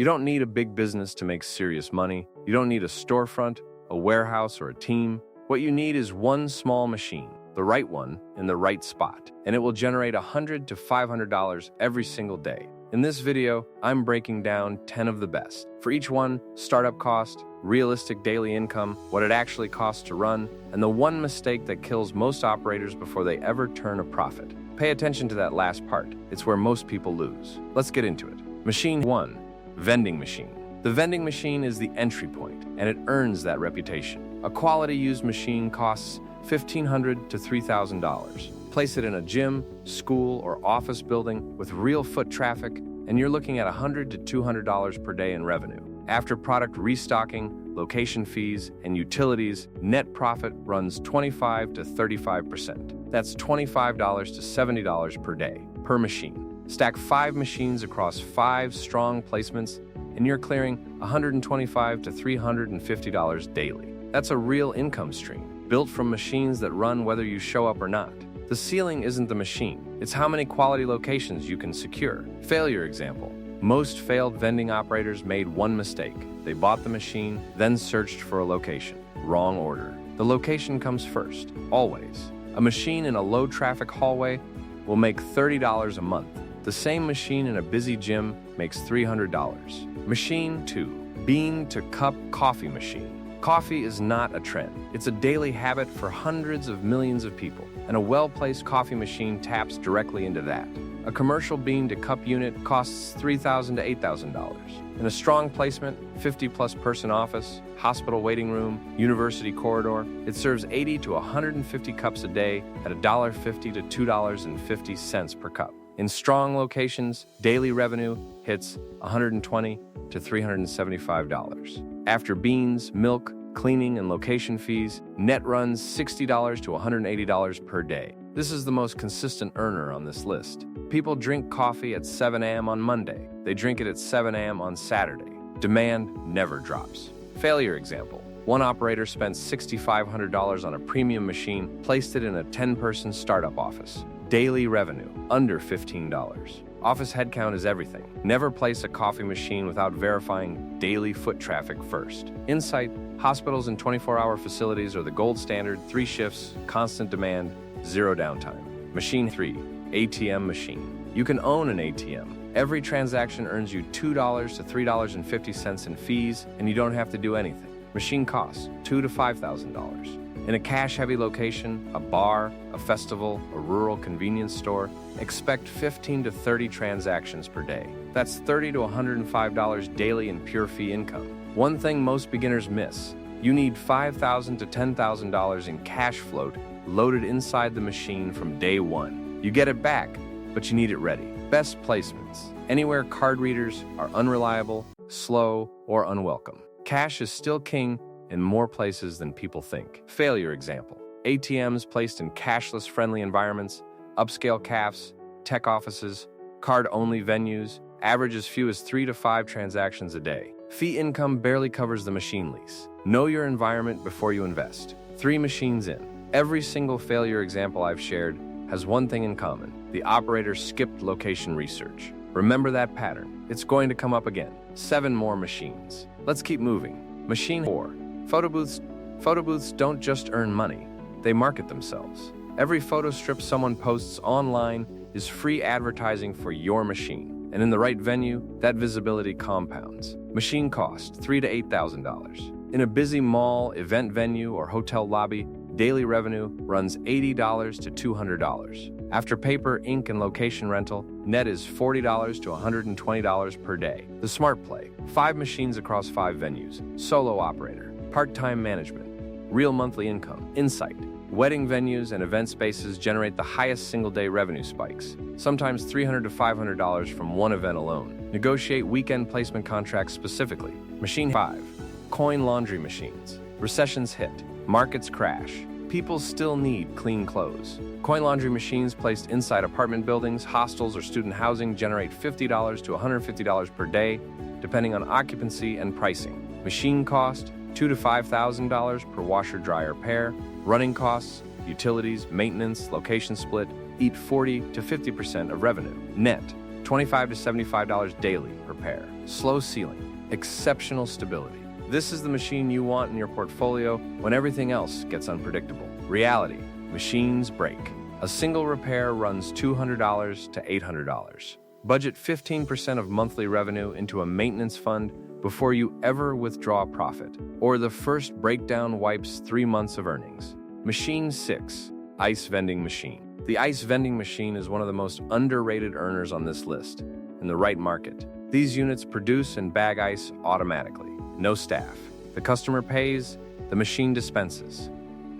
You don't need a big business to make serious money. You don't need a storefront, a warehouse, or a team. What you need is one small machine, the right one in the right spot, and it will generate $100 to $500 every single day. In this video, I'm breaking down 10 of the best. For each one, startup cost, realistic daily income, what it actually costs to run, and the one mistake that kills most operators before they ever turn a profit. Pay attention to that last part. It's where most people lose. Let's get into it. Machine 1. Vending machine. The vending machine is the entry point, and it earns that reputation. A quality used machine costs $1,500 to $3,000. Place it in a gym, school, or office building with real foot traffic, and you're looking at $100 to $200 per day in revenue. After product restocking, location fees, and utilities, net profit runs 25 to 35%. That's $25 to $70 per day, per machine. Stack 5 machines across 5 strong placements, and you're clearing $125 to $350 daily. That's a real income stream, built from machines that run whether you show up or not. The ceiling isn't the machine, it's how many quality locations you can secure. Failure example. Most failed vending operators made one mistake. They bought the machine, then searched for a location. Wrong order. The location comes first, always. A machine in a low-traffic hallway will make $30 a month. The same machine in a busy gym makes $300. Machine 2. Bean to cup coffee machine. Coffee is not a trend. It's a daily habit for hundreds of millions of people, and a well-placed coffee machine taps directly into that. A commercial bean to cup unit costs $3,000 to $8,000. In a strong placement, 50-plus person office, hospital waiting room, university corridor, it serves 80 to 150 cups a day at $1.50 to $2.50 per cup. In strong locations, daily revenue hits $120 to $375. After beans, milk, cleaning, and location fees, net runs $60 to $180 per day. This is the most consistent earner on this list. People drink coffee at 7 a.m. on Monday. They drink it at 7 a.m. on Saturday. Demand never drops. Failure example. One operator spent $6,500 on a premium machine, placed it in a 10-person startup office. Daily revenue, under $15. Office headcount is everything. Never place a coffee machine without verifying daily foot traffic first. Insight, hospitals and 24-hour facilities are the gold standard, 3 shifts, constant demand, 0 downtime. Machine 3, ATM machine. You can own an ATM. Every transaction earns you $2 to $3.50 in fees, and you don't have to do anything. Machine costs $2,000 to $5,000. In a cash-heavy location, a bar, a festival, a rural convenience store, expect 15 to 30 transactions per day. That's $30 to $105 daily in pure fee income. One thing most beginners miss: you need $5,000 to $10,000 in cash float loaded inside the machine from day one. You get it back, but you need it ready. Best placements: anywhere card readers are unreliable, slow, or unwelcome. Cash is still king in more places than people think. Failure example. ATMs placed in cashless-friendly environments, upscale cafes, tech offices, card-only venues, average as few as 3 to 5 transactions a day. Fee income barely covers the machine lease. Know your environment before you invest. 3 machines in. Every single failure example I've shared has one thing in common: the operator skipped location research. Remember that pattern. It's going to come up again. 7 more machines. Let's keep moving. Machine 4. Photo booths don't just earn money, they market themselves. Every photo strip someone posts online is free advertising for your machine, and in the right venue, that visibility compounds. Machine cost $3,000 to $8,000. In a busy mall, event venue, or hotel lobby, daily revenue runs $80 to $200. After paper, ink, and location rental, net is $40 to $120 per day. The smart play: 5 machines across 5 venues. Solo operator. Part-time management. Real monthly income. Insight: wedding venues and event spaces generate the highest single-day revenue spikes, sometimes $300 to $500 from one event alone. Negotiate weekend placement contracts specifically. Machine 5. Coin laundry machines. Recessions hit. Markets crash. People still need clean clothes. Coin laundry machines placed inside apartment buildings, hostels, or student housing generate $50 to $150 per day, depending on occupancy and pricing. Machine cost $2,000 to $5,000 per washer-dryer pair. Running costs, utilities, maintenance, location split eat 40 to 50% of revenue. Net $25 to $75 daily per pair. Slow sealing, exceptional stability. This is the machine you want in your portfolio when everything else gets unpredictable. Reality, machines break. A single repair runs $200 to $800. Budget 15% of monthly revenue into a maintenance fund before you ever withdraw profit, or the first breakdown wipes 3 months of earnings. Machine 6, ice vending machine. The ice vending machine is one of the most underrated earners on this list. In the right market, these units produce and bag ice automatically. No staff. The customer pays, the machine dispenses.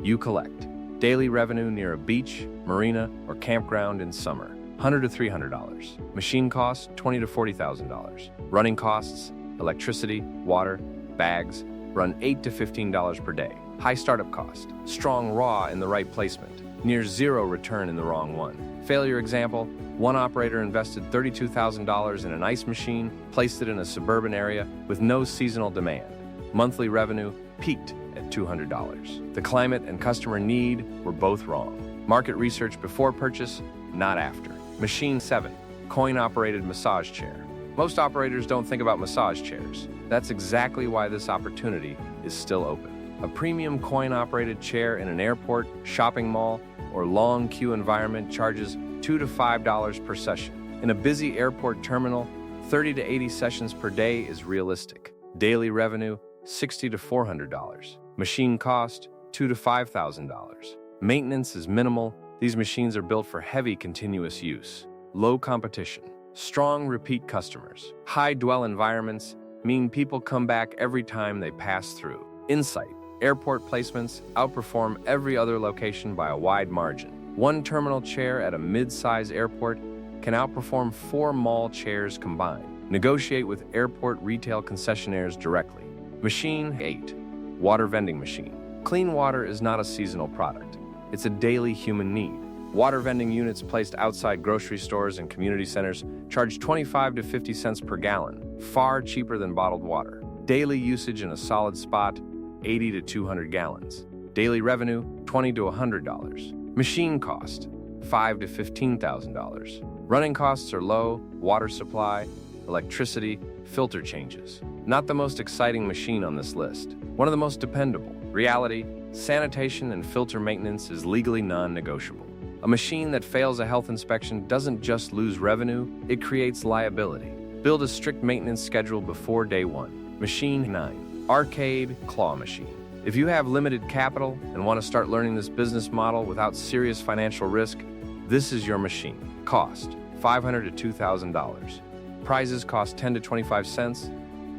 You collect. Daily revenue near a beach, marina, or campground in summer. $100 to $300. Machine cost $20,000 to $40,000. Running costs, electricity, water, bags, run $8 to $15 per day. High startup cost. Strong raw in the right placement. Near zero return in the wrong one. Failure example, one operator invested $32,000 in an ice machine, placed it in a suburban area with no seasonal demand. Monthly revenue peaked at $200. The climate and customer need were both wrong. Market research before purchase, not after. Machine 7, coin-operated massage chair. Most operators don't think about massage chairs. That's exactly why this opportunity is still open. A premium coin-operated chair in an airport, shopping mall, or long queue environment charges $2 to $5 per session. In a busy airport terminal, 30 to 80 sessions per day is realistic. Daily revenue, $60 to $400. Machine cost, $2,000 to $5,000. Maintenance is minimal. These machines are built for heavy continuous use. Low competition. Strong repeat customers. High dwell environments mean people come back every time they pass through. Insight. Airport placements outperform every other location by a wide margin. One terminal chair at a mid-size airport can outperform 4 mall chairs combined. Negotiate with airport retail concessionaires directly. Machine 8, water vending machine. Clean water is not a seasonal product. It's a daily human need. Water vending units placed outside grocery stores and community centers charge 25 to 50 cents per gallon, far cheaper than bottled water. Daily usage in a solid spot, 80 to 200 gallons. Daily revenue, $20 to $100. Machine cost, $5,000 to $15,000. Running costs are low, water supply, electricity, filter changes. Not the most exciting machine on this list. One of the most dependable. Reality, sanitation and filter maintenance is legally non-negotiable. A machine that fails a health inspection doesn't just lose revenue, it creates liability. Build a strict maintenance schedule before day 1. Machine 9, arcade claw machine. If you have limited capital and want to start learning this business model without serious financial risk, this is your machine. Cost, $500 to $2,000. Prizes cost 10 to 25 cents.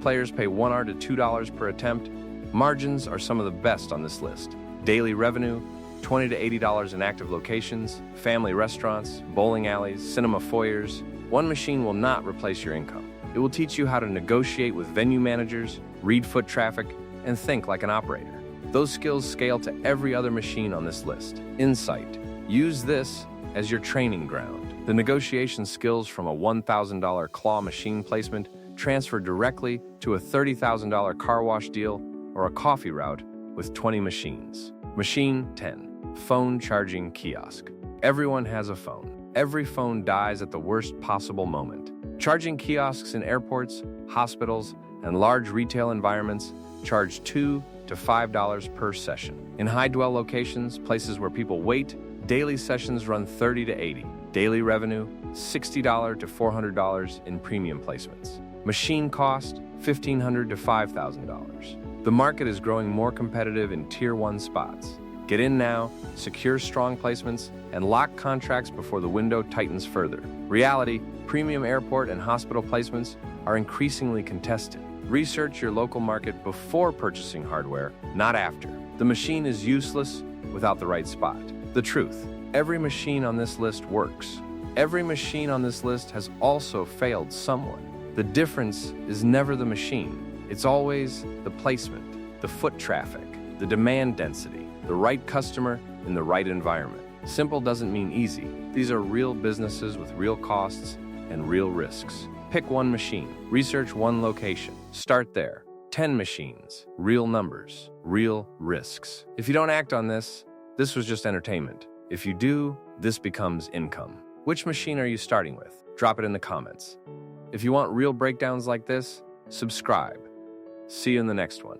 Players pay $1 to $2 per attempt. Margins are some of the best on this list. Daily revenue, $20 to $80 in active locations, family restaurants, bowling alleys, cinema foyers. One machine will not replace your income. It will teach you how to negotiate with venue managers, read foot traffic, and think like an operator. Those skills scale to every other machine on this list. Insight. Use this as your training ground. The negotiation skills from a $1,000 claw machine placement transfer directly to a $30,000 car wash deal or a coffee route with 20 machines. Machine 10. Phone charging kiosk. Everyone has a phone. Every phone dies at the worst possible moment. Charging kiosks in airports, hospitals, and large retail environments charge $2 to $5 per session. In high-dwell locations, places where people wait, daily sessions run $30 to $80. Daily revenue, $60 to $400 in premium placements. Machine cost, $1,500 to $5,000. The market is growing more competitive in Tier 1 spots. Get in now, secure strong placements, and lock contracts before the window tightens further. Reality, premium airport and hospital placements are increasingly contested. Research your local market before purchasing hardware, not after. The machine is useless without the right spot. The truth, every machine on this list works. Every machine on this list has also failed someone. The difference is never the machine. It's always the placement, the foot traffic, the demand density, the right customer in the right environment. Simple doesn't mean easy. These are real businesses with real costs and real risks. Pick one machine. Research one location. Start there. 10 machines. Real numbers. Real risks. If you don't act on this, this was just entertainment. If you do, this becomes income. Which machine are you starting with? Drop it in the comments. If you want real breakdowns like this, subscribe. See you in the next one.